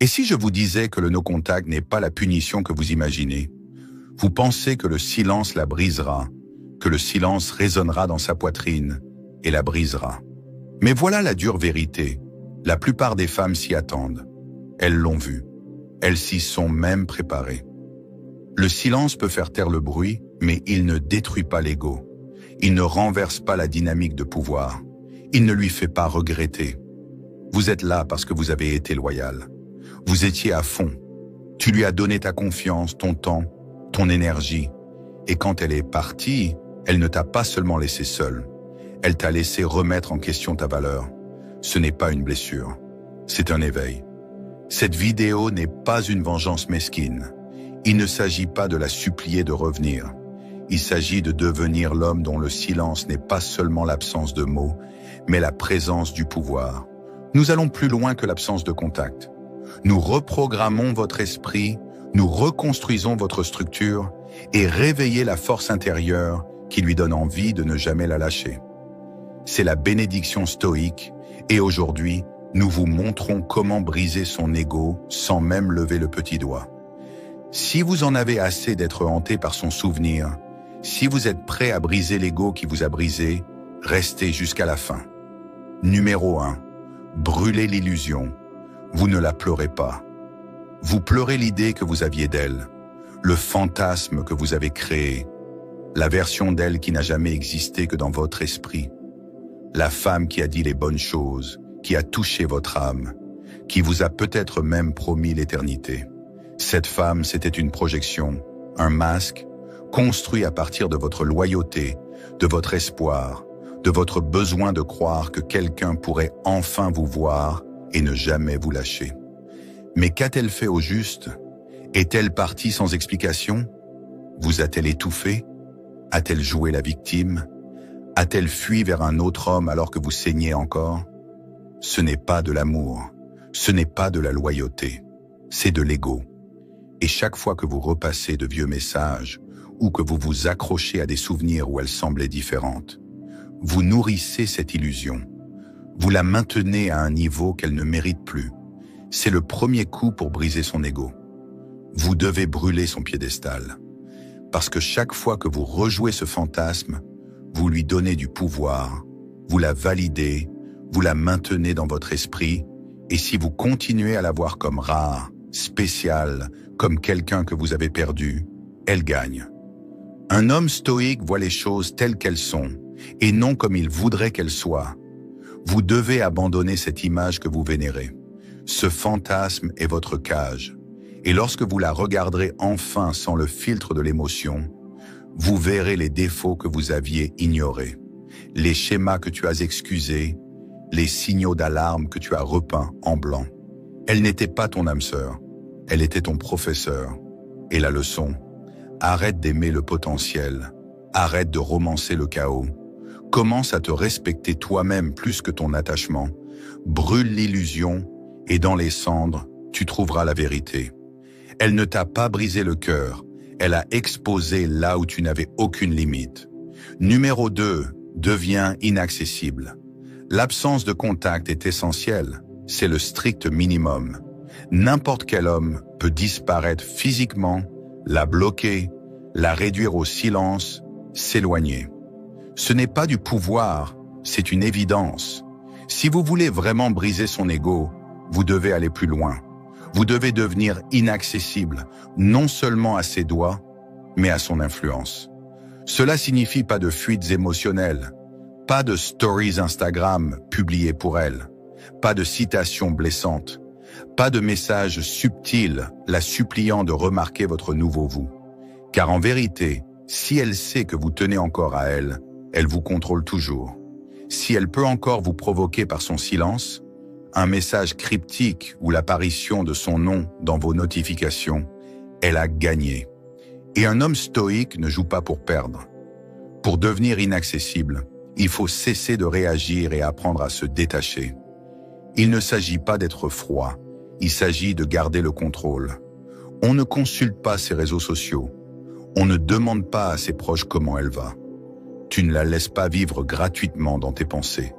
Et si je vous disais que le no-contact n'est pas la punition que vous imaginez? Vous pensez que le silence la brisera, que le silence résonnera dans sa poitrine et la brisera. Mais voilà la dure vérité. La plupart des femmes s'y attendent. Elles l'ont vu. Elles s'y sont même préparées. Le silence peut faire taire le bruit, mais il ne détruit pas l'ego. Il ne renverse pas la dynamique de pouvoir. Il ne lui fait pas regretter. Vous êtes là parce que vous avez été loyal. Vous étiez à fond. Tu lui as donné ta confiance, ton temps, ton énergie. Et quand elle est partie, elle ne t'a pas seulement laissé seule. Elle t'a laissé remettre en question ta valeur. Ce n'est pas une blessure. C'est un éveil. Cette vidéo n'est pas une vengeance mesquine. Il ne s'agit pas de la supplier de revenir. Il s'agit de devenir l'homme dont le silence n'est pas seulement l'absence de mots, mais la présence du pouvoir. Nous allons plus loin que l'absence de contact. Nous reprogrammons votre esprit, nous reconstruisons votre structure et réveillez la force intérieure qui lui donne envie de ne jamais la lâcher. C'est la bénédiction stoïque et aujourd'hui, nous vous montrons comment briser son ego sans même lever le petit doigt. Si vous en avez assez d'être hanté par son souvenir, si vous êtes prêt à briser l'ego qui vous a brisé, restez jusqu'à la fin. Numéro 1. Brûlez l'illusion. Vous ne la pleurez pas. Vous pleurez l'idée que vous aviez d'elle, le fantasme que vous avez créé, la version d'elle qui n'a jamais existé que dans votre esprit, la femme qui a dit les bonnes choses, qui a touché votre âme, qui vous a peut-être même promis l'éternité. Cette femme, c'était une projection, un masque, construit à partir de votre loyauté, de votre espoir, de votre besoin de croire que quelqu'un pourrait enfin vous voir et ne jamais vous lâcher. Mais qu'a-t-elle fait au juste? Est-elle partie sans explication? Vous a-t-elle étouffé? A-t-elle joué la victime? A-t-elle fui vers un autre homme alors que vous saignez encore? Ce n'est pas de l'amour, ce n'est pas de la loyauté, c'est de l'ego. Et chaque fois que vous repassez de vieux messages ou que vous vous accrochez à des souvenirs où elles semblaient différentes, vous nourrissez cette illusion. Vous la maintenez à un niveau qu'elle ne mérite plus. C'est le premier coup pour briser son ego. Vous devez brûler son piédestal. Parce que chaque fois que vous rejouez ce fantasme, vous lui donnez du pouvoir, vous la validez, vous la maintenez dans votre esprit, et si vous continuez à la voir comme rare, spéciale, comme quelqu'un que vous avez perdu, elle gagne. Un homme stoïque voit les choses telles qu'elles sont, et non comme il voudrait qu'elles soient. Vous devez abandonner cette image que vous vénérez. Ce fantasme est votre cage. Et lorsque vous la regarderez enfin sans le filtre de l'émotion, vous verrez les défauts que vous aviez ignorés, les schémas que tu as excusés, les signaux d'alarme que tu as repeints en blanc. Elle n'était pas ton âme sœur, elle était ton professeur. Et la leçon, arrête d'aimer le potentiel, arrête de romancer le chaos. Commence à te respecter toi-même plus que ton attachement. Brûle l'illusion et dans les cendres, tu trouveras la vérité. Elle ne t'a pas brisé le cœur, elle a exposé là où tu n'avais aucune limite. Numéro 2, deviens inaccessible. L'absence de contact est essentielle, c'est le strict minimum. N'importe quel homme peut disparaître physiquement, la bloquer, la réduire au silence, s'éloigner. Ce n'est pas du pouvoir, c'est une évidence. Si vous voulez vraiment briser son ego, vous devez aller plus loin. Vous devez devenir inaccessible, non seulement à ses doigts, mais à son influence. Cela signifie pas de fuites émotionnelles, pas de stories Instagram publiées pour elle, pas de citations blessantes, pas de messages subtils la suppliant de remarquer votre nouveau vous. Car en vérité, si elle sait que vous tenez encore à elle, elle vous contrôle toujours. Si elle peut encore vous provoquer par son silence, un message cryptique ou l'apparition de son nom dans vos notifications, elle a gagné. Et un homme stoïque ne joue pas pour perdre. Pour devenir inaccessible, il faut cesser de réagir et apprendre à se détacher. Il ne s'agit pas d'être froid, il s'agit de garder le contrôle. On ne consulte pas ses réseaux sociaux. On ne demande pas à ses proches comment elle va. Tu ne la laisses pas vivre gratuitement dans tes pensées.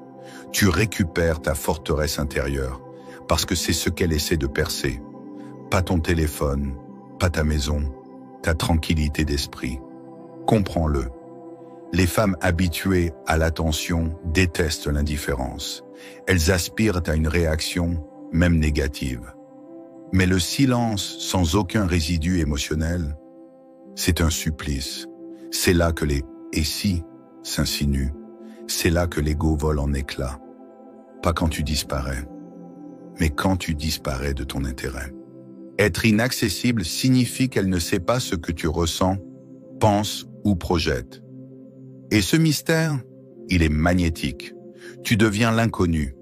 Tu récupères ta forteresse intérieure, parce que c'est ce qu'elle essaie de percer. Pas ton téléphone, pas ta maison, ta tranquillité d'esprit. Comprends-le. Les femmes habituées à l'attention détestent l'indifférence. Elles aspirent à une réaction, même négative. Mais le silence sans aucun résidu émotionnel, c'est un supplice. C'est là que les « et si » s'insinuent. C'est là que l'ego vole en éclats. Pas quand tu disparais, mais quand tu disparais de ton intérêt. Être inaccessible signifie qu'elle ne sait pas ce que tu ressens, penses ou projettes. Et ce mystère, il est magnétique. Tu deviens l'inconnu.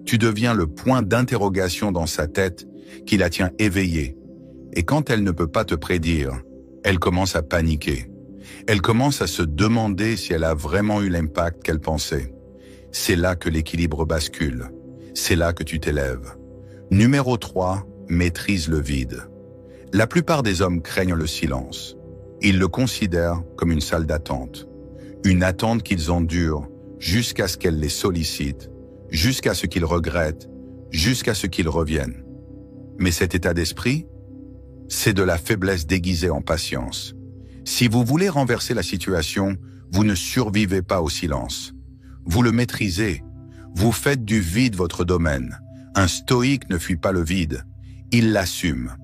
Tu deviens le point d'interrogation dans sa tête qui la tient éveillée. Et quand elle ne peut pas te prédire, elle commence à paniquer. Elle commence à se demander si elle a vraiment eu l'impact qu'elle pensait. C'est là que l'équilibre bascule. C'est là que tu t'élèves. Numéro 3, maîtrise le vide. La plupart des hommes craignent le silence. Ils le considèrent comme une salle d'attente. Une attente qu'ils endurent jusqu'à ce qu'elle les sollicite, jusqu'à ce qu'ils regrettent, jusqu'à ce qu'ils reviennent. Mais cet état d'esprit, c'est de la faiblesse déguisée en patience. Si vous voulez renverser la situation, vous ne survivez pas au silence. Vous le maîtrisez. Vous faites du vide votre domaine. Un stoïque ne fuit pas le vide. Il l'assume.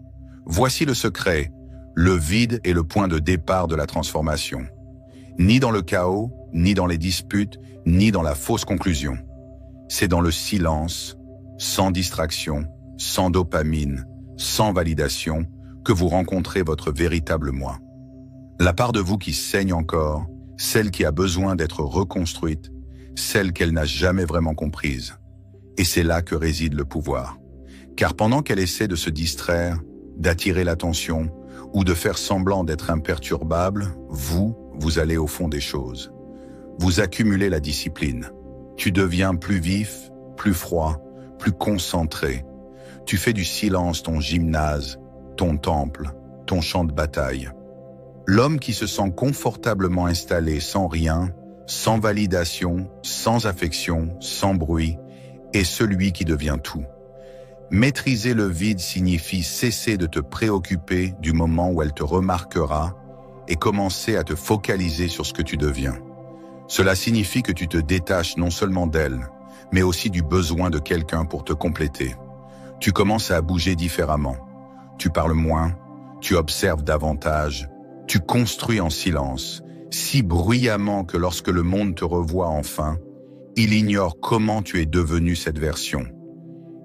Voici le secret. Le vide est le point de départ de la transformation. Ni dans le chaos, ni dans les disputes, ni dans la fausse conclusion. C'est dans le silence, sans distraction, sans dopamine, sans validation, que vous rencontrez votre véritable moi. La part de vous qui saigne encore, celle qui a besoin d'être reconstruite, celle qu'elle n'a jamais vraiment comprise. Et c'est là que réside le pouvoir. Car pendant qu'elle essaie de se distraire, d'attirer l'attention ou de faire semblant d'être imperturbable, vous allez au fond des choses. Vous accumulez la discipline. Tu deviens plus vif, plus froid, plus concentré. Tu fais du silence ton gymnase, ton temple, ton champ de bataille. L'homme qui se sent confortablement installé sans rien, sans validation, sans affection, sans bruit, est celui qui devient tout. Maîtriser le vide signifie cesser de te préoccuper du moment où elle te remarquera et commencer à te focaliser sur ce que tu deviens. Cela signifie que tu te détaches non seulement d'elle, mais aussi du besoin de quelqu'un pour te compléter. Tu commences à bouger différemment. Tu parles moins, tu observes davantage, tu construis en silence, si bruyamment que lorsque le monde te revoit enfin, il ignore comment tu es devenu cette version.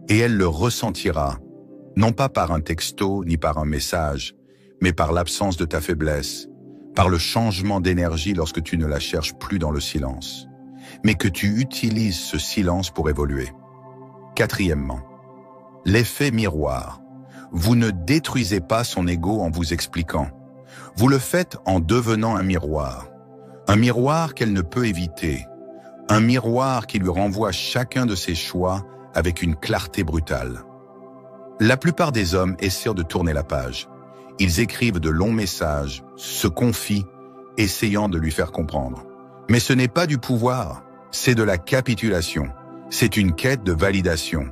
Et elle le ressentira, non pas par un texto ni par un message, mais par l'absence de ta faiblesse, par le changement d'énergie lorsque tu ne la cherches plus dans le silence, mais que tu utilises ce silence pour évoluer. Quatrièmement, l'effet miroir. Vous ne détruisez pas son ego en vous expliquant. Vous le faites en devenant un miroir qu'elle ne peut éviter, un miroir qui lui renvoie chacun de ses choix avec une clarté brutale. La plupart des hommes essaient de tourner la page. Ils écrivent de longs messages, se confient, essayant de lui faire comprendre. Mais ce n'est pas du pouvoir, c'est de la capitulation. C'est une quête de validation.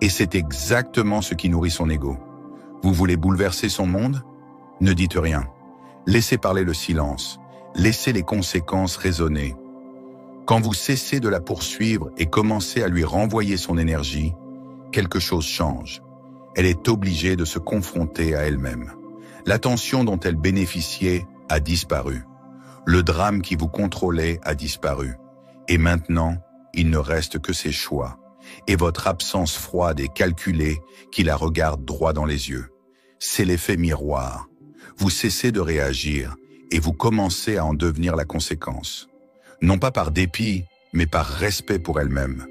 Et c'est exactement ce qui nourrit son ego. Vous voulez bouleverser son monde? Ne dites rien. Laissez parler le silence. Laissez les conséquences résonner. Quand vous cessez de la poursuivre et commencez à lui renvoyer son énergie, quelque chose change. Elle est obligée de se confronter à elle-même. L'attention dont elle bénéficiait a disparu. Le drame qui vous contrôlait a disparu. Et maintenant, il ne reste que ses choix. Et votre absence froide et calculée qui la regarde droit dans les yeux. C'est l'effet miroir. Vous cessez de réagir et vous commencez à en devenir la conséquence. Non pas par dépit, mais par respect pour elle-même.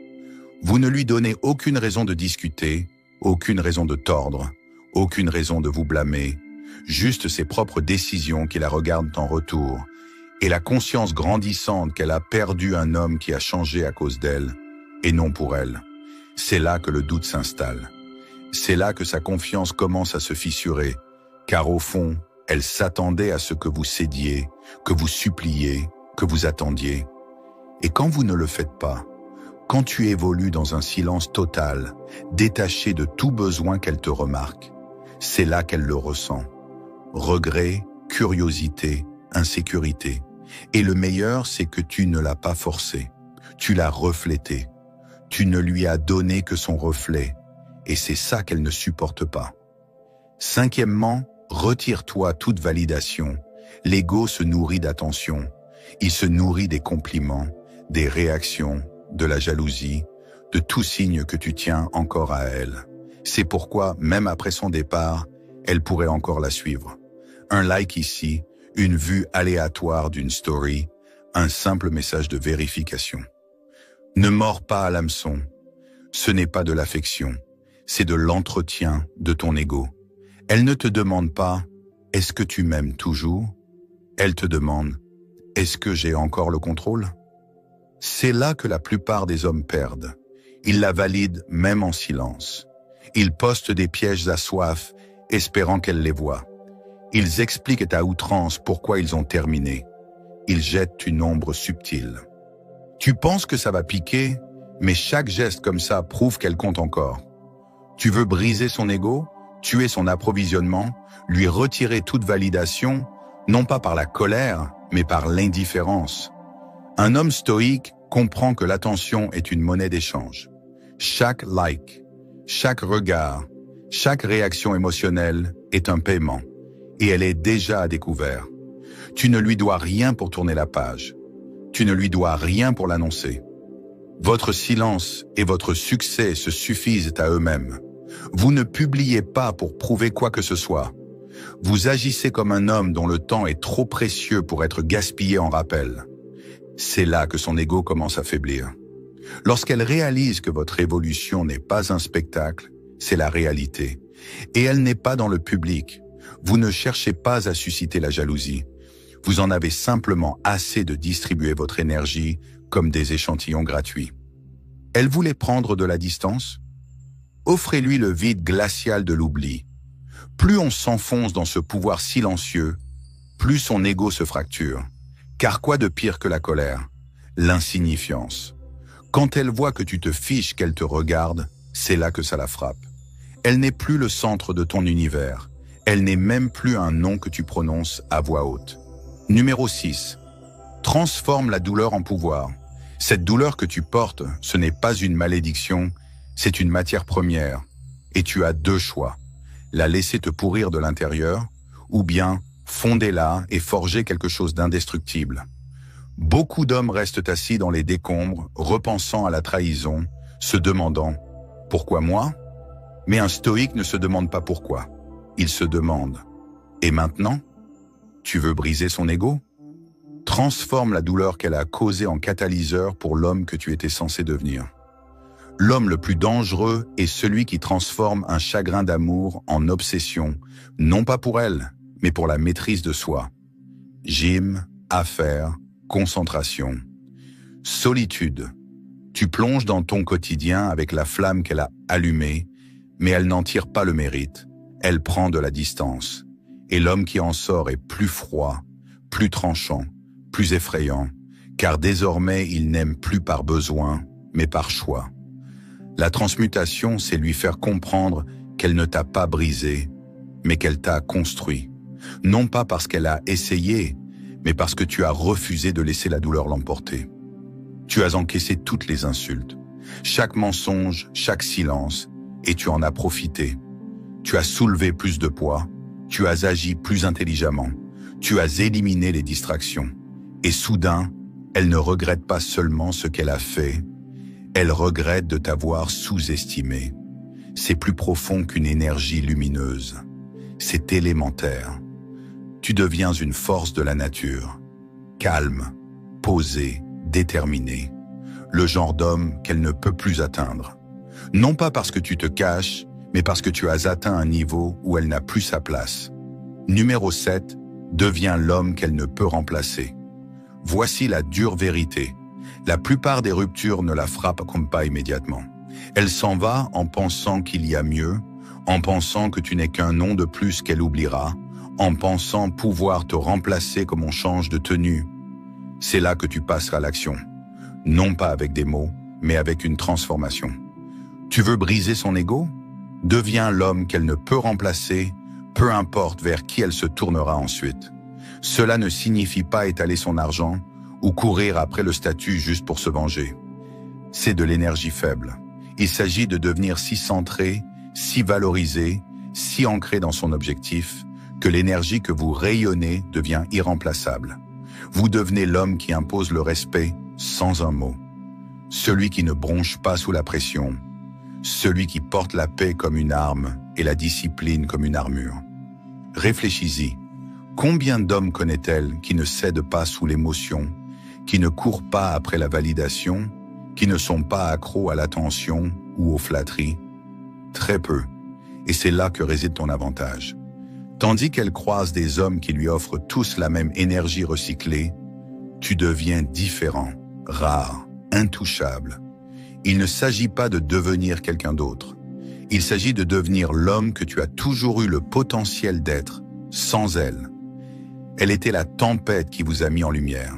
Vous ne lui donnez aucune raison de discuter, aucune raison de tordre, aucune raison de vous blâmer, juste ses propres décisions qui la regardent en retour, et la conscience grandissante qu'elle a perdu un homme qui a changé à cause d'elle, et non pour elle. C'est là que le doute s'installe. C'est là que sa confiance commence à se fissurer, car au fond, elle s'attendait à ce que vous cédiez, que vous suppliez, que vous attendiez. Et quand vous ne le faites pas, quand tu évolues dans un silence total, détaché de tout besoin qu'elle te remarque, C'est là qu'elle le ressent. Regret, curiosité, insécurité. Et le meilleur, c'est que tu ne l'as pas forcé. Tu l'as reflété. Tu ne lui as donné que son reflet. Et c'est ça qu'elle ne supporte pas. Cinquièmement, retire-toi toute validation. L'ego se nourrit d'attention. Il se nourrit des compliments, des réactions, de la jalousie, de tout signe que tu tiens encore à elle. C'est pourquoi, même après son départ, elle pourrait encore la suivre. Un like ici, une vue aléatoire d'une story, un simple message de vérification. Ne mords pas à l'hameçon. Ce n'est pas de l'affection, c'est de l'entretien de ton ego. Elle ne te demande pas « Est-ce que tu m'aimes toujours ?» Elle te demande « Est-ce que j'ai encore le contrôle ?» C'est là que la plupart des hommes perdent. Ils la valident même en silence. Ils postent des pièges à soif, espérant qu'elle les voie. Ils expliquent à outrance pourquoi ils ont terminé. Ils jettent une ombre subtile. Tu penses que ça va piquer, mais chaque geste comme ça prouve qu'elle compte encore. Tu veux briser son ego, tuer son approvisionnement, lui retirer toute validation, non pas par la colère, mais par l'indifférence. Un homme stoïque comprend que l'attention est une monnaie d'échange. Chaque like, chaque regard, chaque réaction émotionnelle est un paiement, et elle est déjà à découvert. Tu ne lui dois rien pour tourner la page. Tu ne lui dois rien pour l'annoncer. Votre silence et votre succès se suffisent à eux-mêmes. Vous ne publiez pas pour prouver quoi que ce soit. Vous agissez comme un homme dont le temps est trop précieux pour être gaspillé en rappel. C'est là que son ego commence à faiblir. Lorsqu'elle réalise que votre évolution n'est pas un spectacle, c'est la réalité. Et elle n'est pas dans le public. Vous ne cherchez pas à susciter la jalousie. Vous en avez simplement assez de distribuer votre énergie comme des échantillons gratuits. Elle voulait prendre de la distance? Offrez-lui le vide glacial de l'oubli. Plus on s'enfonce dans ce pouvoir silencieux, plus son ego se fracture. Car quoi de pire que la colère? L'insignifiance. Quand elle voit que tu te fiches qu'elle te regarde, c'est là que ça la frappe. Elle n'est plus le centre de ton univers. Elle n'est même plus un nom que tu prononces à voix haute. Numéro 6. Transforme la douleur en pouvoir. Cette douleur que tu portes, ce n'est pas une malédiction, c'est une matière première. Et tu as deux choix. La laisser te pourrir de l'intérieur, ou bien fonder-la et forger quelque chose d'indestructible. Beaucoup d'hommes restent assis dans les décombres, repensant à la trahison, se demandant « Pourquoi moi ?» Mais un stoïque ne se demande pas pourquoi. Il se demande « Et maintenant ? Tu veux briser son ego ? Transforme la douleur qu'elle a causée en catalyseur pour l'homme que tu étais censé devenir. L'homme le plus dangereux est celui qui transforme un chagrin d'amour en obsession, non pas pour elle, mais pour la maîtrise de soi. Gym, affaires, concentration. Solitude. Tu plonges dans ton quotidien avec la flamme qu'elle a allumée, mais elle n'en tire pas le mérite. Elle prend de la distance. Et l'homme qui en sort est plus froid, plus tranchant, plus effrayant, car désormais il n'aime plus par besoin, mais par choix. La transmutation, c'est lui faire comprendre qu'elle ne t'a pas brisé, mais qu'elle t'a construit. Non pas parce qu'elle a essayé, mais parce que tu as refusé de laisser la douleur l'emporter. Tu as encaissé toutes les insultes, chaque mensonge, chaque silence, et tu en as profité. Tu as soulevé plus de poids, tu as agi plus intelligemment, tu as éliminé les distractions. Et soudain, elle ne regrette pas seulement ce qu'elle a fait, elle regrette de t'avoir sous-estimé. C'est plus profond qu'une énergie lumineuse. C'est élémentaire. Tu deviens une force de la nature, calme, posée, déterminée, le genre d'homme qu'elle ne peut plus atteindre. Non pas parce que tu te caches, mais parce que tu as atteint un niveau où elle n'a plus sa place. Numéro 7, deviens l'homme qu'elle ne peut remplacer. Voici la dure vérité. La plupart des ruptures ne la frappent pas immédiatement. Elle s'en va en pensant qu'il y a mieux, en pensant que tu n'es qu'un nom de plus qu'elle oubliera, en pensant pouvoir te remplacer comme on change de tenue. C'est là que tu passeras à l'action. Non pas avec des mots, mais avec une transformation. Tu veux briser son ego? Deviens l'homme qu'elle ne peut remplacer, peu importe vers qui elle se tournera ensuite. Cela ne signifie pas étaler son argent ou courir après le statut juste pour se venger. C'est de l'énergie faible. Il s'agit de devenir si centré, si valorisé, si ancré dans son objectif, que l'énergie que vous rayonnez devient irremplaçable. Vous devenez l'homme qui impose le respect sans un mot. Celui qui ne bronche pas sous la pression. Celui qui porte la paix comme une arme et la discipline comme une armure. Réfléchis-y. Combien d'hommes connaît-elle qui ne cèdent pas sous l'émotion, qui ne courent pas après la validation, qui ne sont pas accros à l'attention ou aux flatteries? Très peu. Et c'est là que réside ton avantage. Tandis qu'elle croise des hommes qui lui offrent tous la même énergie recyclée, tu deviens différent, rare, intouchable. Il ne s'agit pas de devenir quelqu'un d'autre. Il s'agit de devenir l'homme que tu as toujours eu le potentiel d'être, sans elle. Elle était la tempête qui vous a mis en lumière.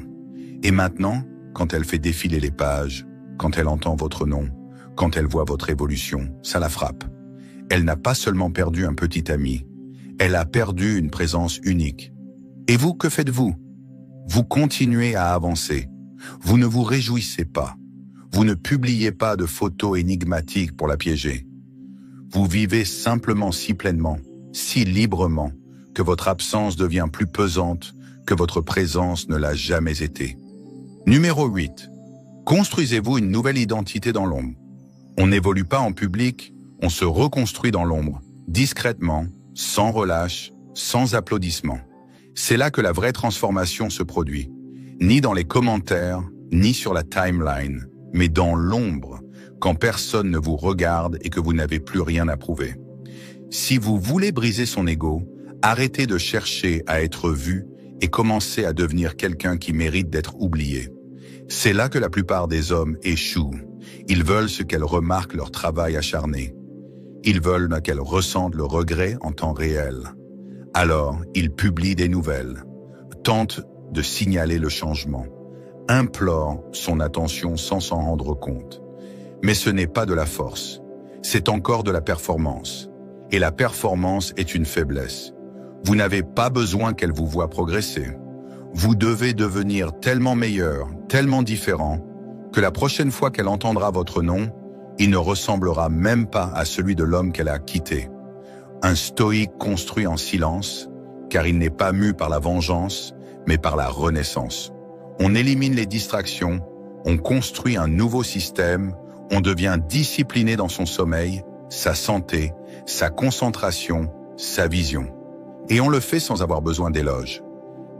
Et maintenant, quand elle fait défiler les pages, quand elle entend votre nom, quand elle voit votre évolution, ça la frappe. Elle n'a pas seulement perdu un petit ami, elle a perdu une présence unique. Et vous, que faites-vous? Vous continuez à avancer. Vous ne vous réjouissez pas. Vous ne publiez pas de photos énigmatiques pour la piéger. Vous vivez simplement si pleinement, si librement, que votre absence devient plus pesante que votre présence ne l'a jamais été. Numéro 8. Construisez-vous une nouvelle identité dans l'ombre. On n'évolue pas en public, on se reconstruit dans l'ombre, discrètement, sans relâche, sans applaudissements. C'est là que la vraie transformation se produit. Ni dans les commentaires, ni sur la timeline, mais dans l'ombre, quand personne ne vous regarde et que vous n'avez plus rien à prouver. Si vous voulez briser son ego, arrêtez de chercher à être vu et commencez à devenir quelqu'un qui mérite d'être oublié. C'est là que la plupart des hommes échouent. Ils veulent ce qu'elles remarquent leur travail acharné. Ils veulent qu'elles ressentent le regret en temps réel. Alors, ils publient des nouvelles, tentent de signaler le changement, implorent son attention sans s'en rendre compte. Mais ce n'est pas de la force, c'est encore de la performance. Et la performance est une faiblesse. Vous n'avez pas besoin qu'elle vous voie progresser. Vous devez devenir tellement meilleur, tellement différent, que la prochaine fois qu'elle entendra votre nom, il ne ressemblera même pas à celui de l'homme qu'elle a quitté. Un stoïque construit en silence, car il n'est pas mu par la vengeance, mais par la renaissance. On élimine les distractions, on construit un nouveau système, on devient discipliné dans son sommeil, sa santé, sa concentration, sa vision. Et on le fait sans avoir besoin d'éloges.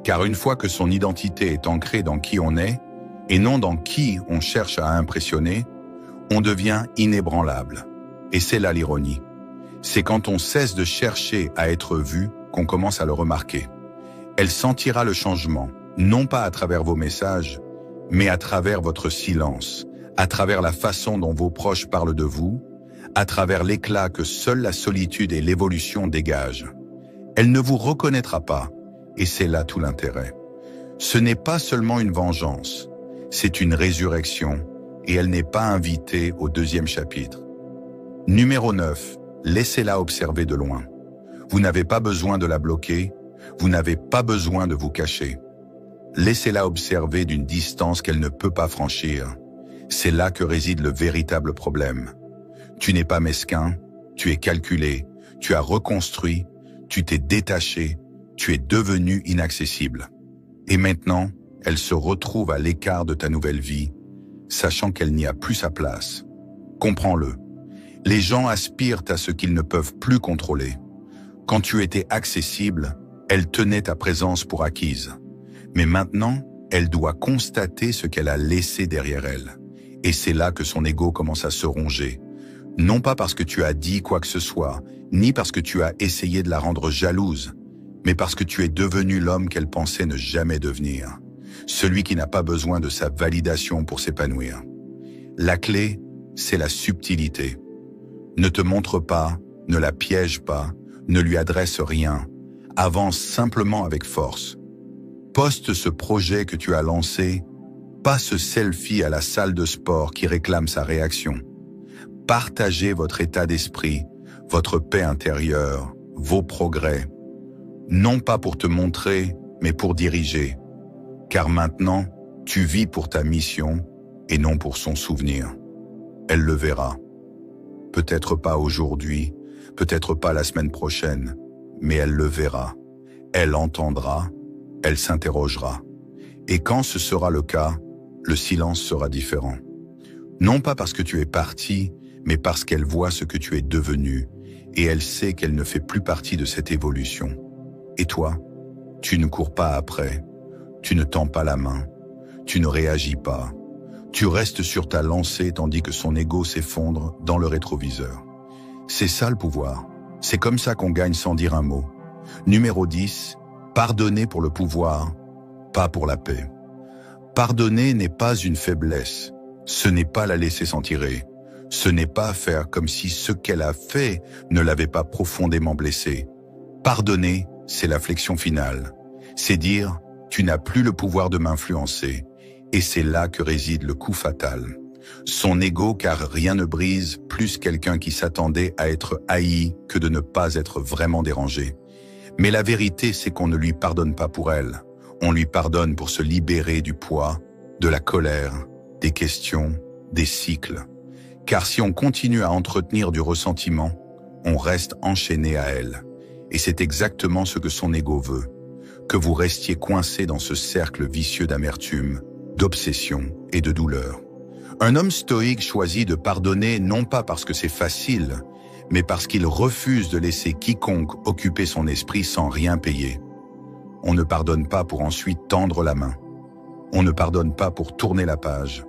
Car une fois que son identité est ancrée dans qui on est, et non dans qui on cherche à impressionner, on devient inébranlable. Et c'est là l'ironie. C'est quand on cesse de chercher à être vu qu'on commence à le remarquer. Elle sentira le changement, non pas à travers vos messages, mais à travers votre silence, à travers la façon dont vos proches parlent de vous, à travers l'éclat que seule la solitude et l'évolution dégagent. Elle ne vous reconnaîtra pas, et c'est là tout l'intérêt. Ce n'est pas seulement une vengeance, c'est une résurrection, et elle n'est pas invitée au 2e chapitre. Numéro 9. Laissez-la observer de loin. Vous n'avez pas besoin de la bloquer, vous n'avez pas besoin de vous cacher. Laissez-la observer d'une distance qu'elle ne peut pas franchir. C'est là que réside le véritable problème. Tu n'es pas mesquin, tu es calculé, tu as reconstruit, tu t'es détaché, tu es devenu inaccessible. Et maintenant, elle se retrouve à l'écart de ta nouvelle vie, sachant qu'elle n'y a plus sa place. Comprends-le. Les gens aspirent à ce qu'ils ne peuvent plus contrôler. Quand tu étais accessible, elle tenait ta présence pour acquise. Mais maintenant, elle doit constater ce qu'elle a laissé derrière elle. Et c'est là que son ego commence à se ronger. Non pas parce que tu as dit quoi que ce soit, ni parce que tu as essayé de la rendre jalouse, mais parce que tu es devenu l'homme qu'elle pensait ne jamais devenir. Celui qui n'a pas besoin de sa validation pour s'épanouir. La clé, c'est la subtilité. Ne te montre pas, ne la piège pas, ne lui adresse rien. Avance simplement avec force. Poste ce projet que tu as lancé, pas ce selfie à la salle de sport qui réclame sa réaction. Partagez votre état d'esprit, votre paix intérieure, vos progrès, non pas pour te montrer, mais pour diriger. Car maintenant, tu vis pour ta mission et non pour son souvenir. Elle le verra. Peut-être pas aujourd'hui, peut-être pas la semaine prochaine, mais elle le verra. Elle entendra, elle s'interrogera. Et quand ce sera le cas, le silence sera différent. Non pas parce que tu es parti, mais parce qu'elle voit ce que tu es devenu, et elle sait qu'elle ne fait plus partie de cette évolution. Et toi, tu ne cours pas après, tu ne tends pas la main, tu ne réagis pas. Tu restes sur ta lancée tandis que son ego s'effondre dans le rétroviseur. C'est ça le pouvoir. C'est comme ça qu'on gagne sans dire un mot. Numéro 10, pardonner pour le pouvoir, pas pour la paix. Pardonner n'est pas une faiblesse. Ce n'est pas la laisser s'en tirer. Ce n'est pas faire comme si ce qu'elle a fait ne l'avait pas profondément blessée. Pardonner, c'est la flexion finale. C'est dire, tu n'as plus le pouvoir de m'influencer. Et c'est là que réside le coup fatal. Son ego, car rien ne brise plus quelqu'un qui s'attendait à être haï que de ne pas être vraiment dérangé. Mais la vérité, c'est qu'on ne lui pardonne pas pour elle. On lui pardonne pour se libérer du poids, de la colère, des questions, des cycles. Car si on continue à entretenir du ressentiment, on reste enchaîné à elle. Et c'est exactement ce que son ego veut. Que vous restiez coincé dans ce cercle vicieux d'amertume, d'obsession et de douleur. Un homme stoïque choisit de pardonner non pas parce que c'est facile, mais parce qu'il refuse de laisser quiconque occuper son esprit sans rien payer. On ne pardonne pas pour ensuite tendre la main. On ne pardonne pas pour tourner la page.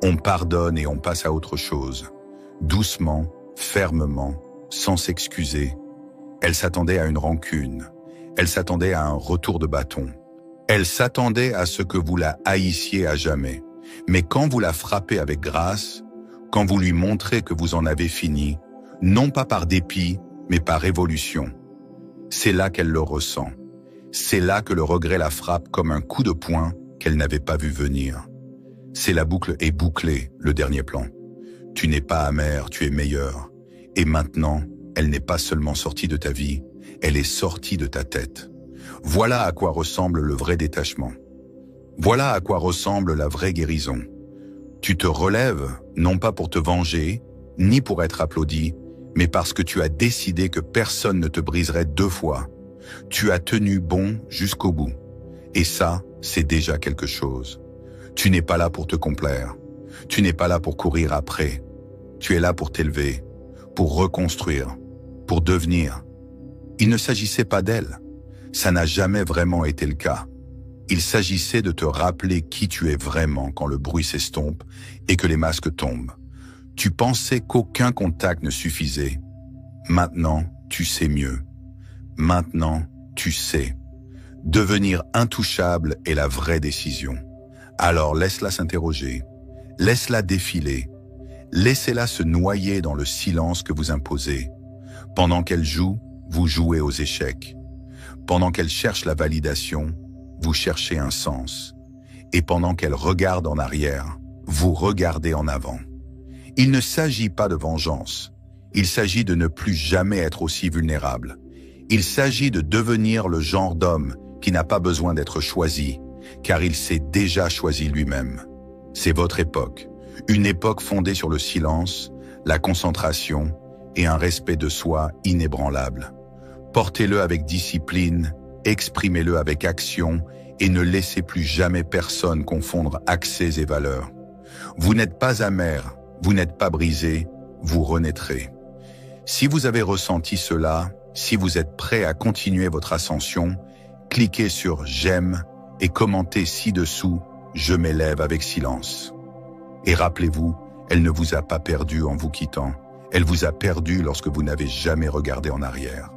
On pardonne et on passe à autre chose. Doucement, fermement, sans s'excuser. Elle s'attendait à une rancune. Elle s'attendait à un retour de bâton. Elle s'attendait à ce que vous la haïssiez à jamais. Mais quand vous la frappez avec grâce, quand vous lui montrez que vous en avez fini, non pas par dépit, mais par évolution, c'est là qu'elle le ressent. C'est là que le regret la frappe comme un coup de poing qu'elle n'avait pas vu venir. C'est la boucle est bouclée, le dernier plan. Tu n'es pas amer, tu es meilleur. Et maintenant, elle n'est pas seulement sortie de ta vie, elle est sortie de ta tête. Voilà à quoi ressemble le vrai détachement. Voilà à quoi ressemble la vraie guérison. Tu te relèves, non pas pour te venger, ni pour être applaudi, mais parce que tu as décidé que personne ne te briserait deux fois. Tu as tenu bon jusqu'au bout. Et ça, c'est déjà quelque chose. Tu n'es pas là pour te complaire. Tu n'es pas là pour courir après. Tu es là pour t'élever, pour reconstruire, pour devenir. Il ne s'agissait pas d'elle. Ça n'a jamais vraiment été le cas. Il s'agissait de te rappeler qui tu es vraiment quand le bruit s'estompe et que les masques tombent. Tu pensais qu'aucun contact ne suffisait. Maintenant, tu sais mieux. Maintenant, tu sais. Devenir intouchable est la vraie décision. Alors laisse-la s'interroger. Laisse-la défiler. Laissez-la se noyer dans le silence que vous imposez. Pendant qu'elle joue, vous jouez aux échecs. Pendant qu'elle cherche la validation, vous cherchez un sens. Et pendant qu'elle regarde en arrière, vous regardez en avant. Il ne s'agit pas de vengeance. Il s'agit de ne plus jamais être aussi vulnérable. Il s'agit de devenir le genre d'homme qui n'a pas besoin d'être choisi, car il s'est déjà choisi lui-même. C'est votre époque. Une époque fondée sur le silence, la concentration et un respect de soi inébranlable. Portez-le avec discipline, exprimez-le avec action et ne laissez plus jamais personne confondre accès et valeurs. Vous n'êtes pas amer, vous n'êtes pas brisé, vous renaîtrez. Si vous avez ressenti cela, si vous êtes prêt à continuer votre ascension, cliquez sur « J'aime » et commentez ci-dessous « Je m'élève avec silence ». Et rappelez-vous, elle ne vous a pas perdu en vous quittant. Elle vous a perdu lorsque vous n'avez jamais regardé en arrière.